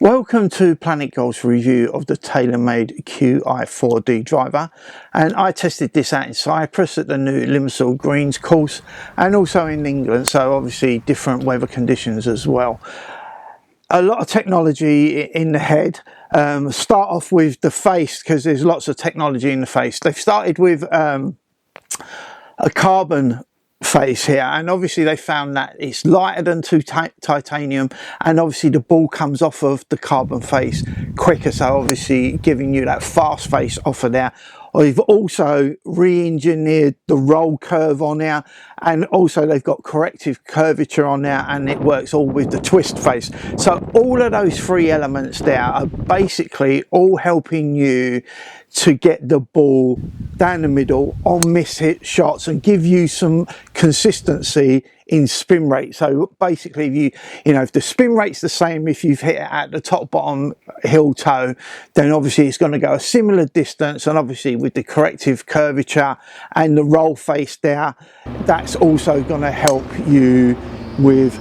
Welcome to Planet Golf's review of the TaylorMade Qi4D driver, and I tested this out in Cyprus at the new Limassol Greens course and also in England, so obviously different weather conditions as well. A lot of technology in the head. Start off with the face, because there's lots of technology in the face. They've started with a carbon face here, and obviously they found that it's lighter than titanium, and obviously the ball comes off of the carbon face quicker, so obviously giving you that fast face off of there. We've also re-engineered the roll curve on there, and also they've got corrective curvature on there, and it works all with the twist face. So all of those three elements there are basically all helping you to get the ball down the middle on miss hit shots and give you some consistency in spin rate. So basically, if the spin rate's the same, if you've hit it at the top, bottom, heel, toe, then obviously it's going to go a similar distance. And obviously with the corrective curvature and the roll face there, that's also going to help you with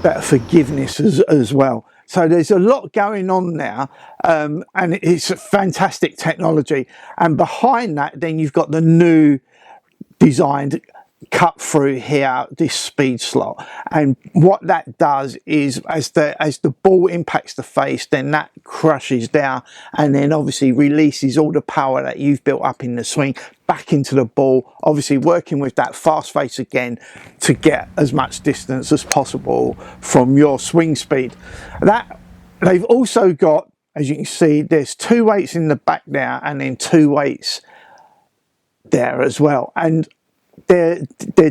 better forgiveness as well. So there's a lot going on there, and it's a fantastic technology. And behind that, then you've got the new designed cut through here, this speed slot, and what that does is as the ball impacts the face, then that crushes down and then obviously releases all the power that you've built up in the swing back into the ball, obviously working with that fast face again to get as much distance as possible from your swing speed. That they've also got, as you can see, there's two weights in the back there and then two weights there as well, and they're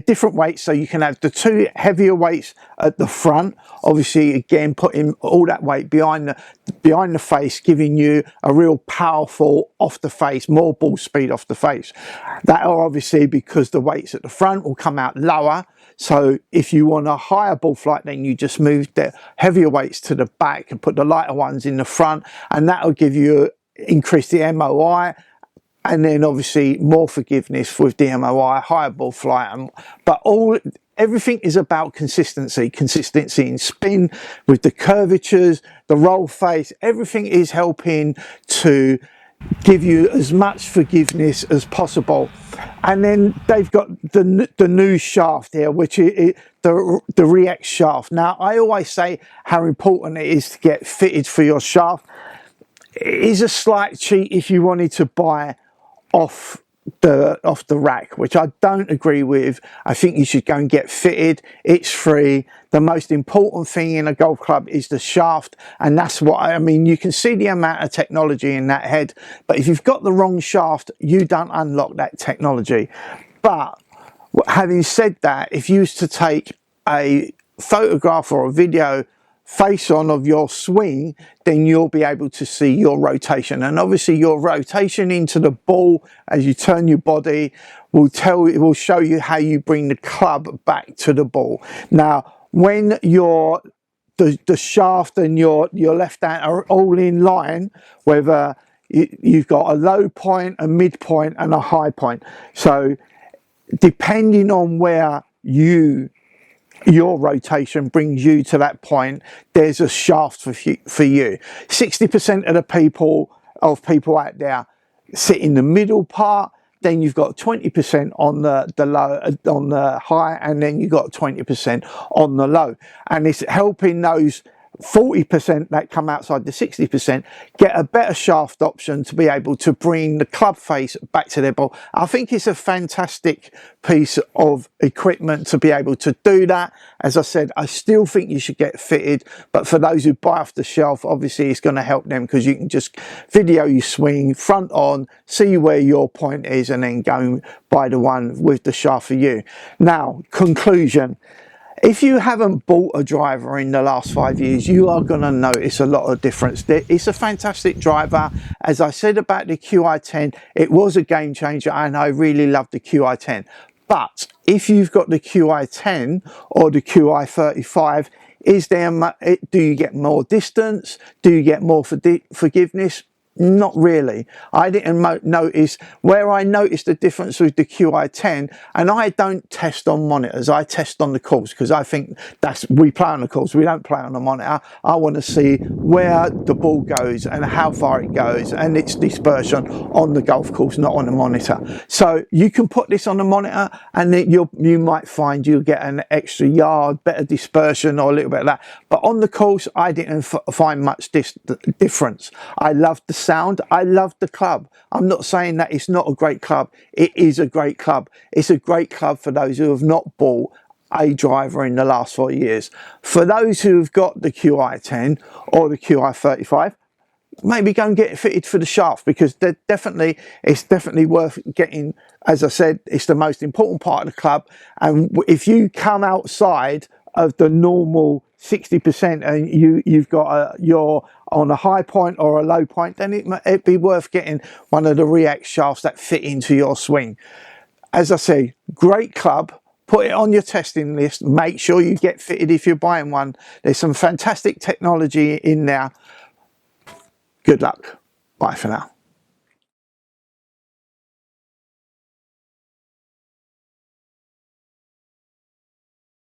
different weights, so you can have the two heavier weights at the front, obviously again putting all that weight behind the face, giving you a real powerful off the face, more ball speed off the face. That are obviously because the weights at the front will come out lower, so if you want a higher ball flight, then you just move the heavier weights to the back and put the lighter ones in the front, and that will give you increase the MOI, and then obviously more forgiveness with the MOI, higher ball flight. But everything is about consistency in spin, with the curvatures, the roll face. Everything is helping to give you as much forgiveness as possible. And then they've got the new shaft here, which is the React shaft. Now I always say how important it is to get fitted for your shaft. It is a slight cheat if you wanted to buy off the rack, which I don't agree with. I think you should go and get fitted. It's free. The most important thing in a golf club is the shaft, and that's what I mean. You can see the amount of technology in that head, but if you've got the wrong shaft, you don't unlock that technology. But having said that, if you was to take a photograph or a video face on of your swing, then you'll be able to see your rotation, and obviously your rotation into the ball as you turn your body will show you how you bring the club back to the ball. Now when the shaft and your left hand are all in line, whether you've got a low point, a mid point and a high point, so depending on where your rotation brings you to that point, there's a shaft for you. 60% of the people out there sit in the middle part, then you've got 20% on the low, on the high, and then you've got 20% on the low, and it's helping those 40% that come outside the 60% get a better shaft option to be able to bring the club face back to their ball. I think it's a fantastic piece of equipment to be able to do that. As I said, I still think you should get fitted, but for those who buy off the shelf, obviously it's going to help them because you can just video your swing front on, see where your point is, and then go buy the one with the shaft for you. Now, conclusion. If you haven't bought a driver in the last 5 years, you are going to notice a lot of difference. It's a fantastic driver. As I said about the Qi10, it was a game changer, and I really love the Qi10. But if you've got the Qi10 or the Qi35, do you get more distance? Do you get more forgiveness? Not really. I didn't notice. Where I noticed the difference with the Qi10, and I don't test on monitors, I test on the course, because I think we play on the course, we don't play on the monitor. I want to see where the ball goes and how far it goes and its dispersion on the golf course, not on the monitor. So you can put this on the monitor and then you might find you'll get an extra yard, better dispersion, or a little bit of that. But on the course, I didn't find much difference. I loved the sound. I love the club. I'm not saying that it's not a great club. It is a great club. It's a great club for those who have not bought a driver in the last 4 years. For those who have got the Qi10 or the Qi35, maybe go and get it fitted for the shaft, because it's definitely worth getting. As I said, it's the most important part of the club, and if you come outside of the normal 60% and you've got you're on a high point or a low point, then it'd be worth getting one of the React shafts that fit into your swing. As I say, great club. Put it on your testing list. Make sure you get fitted if you're buying one. There's some fantastic technology in there. Good luck. Bye for now.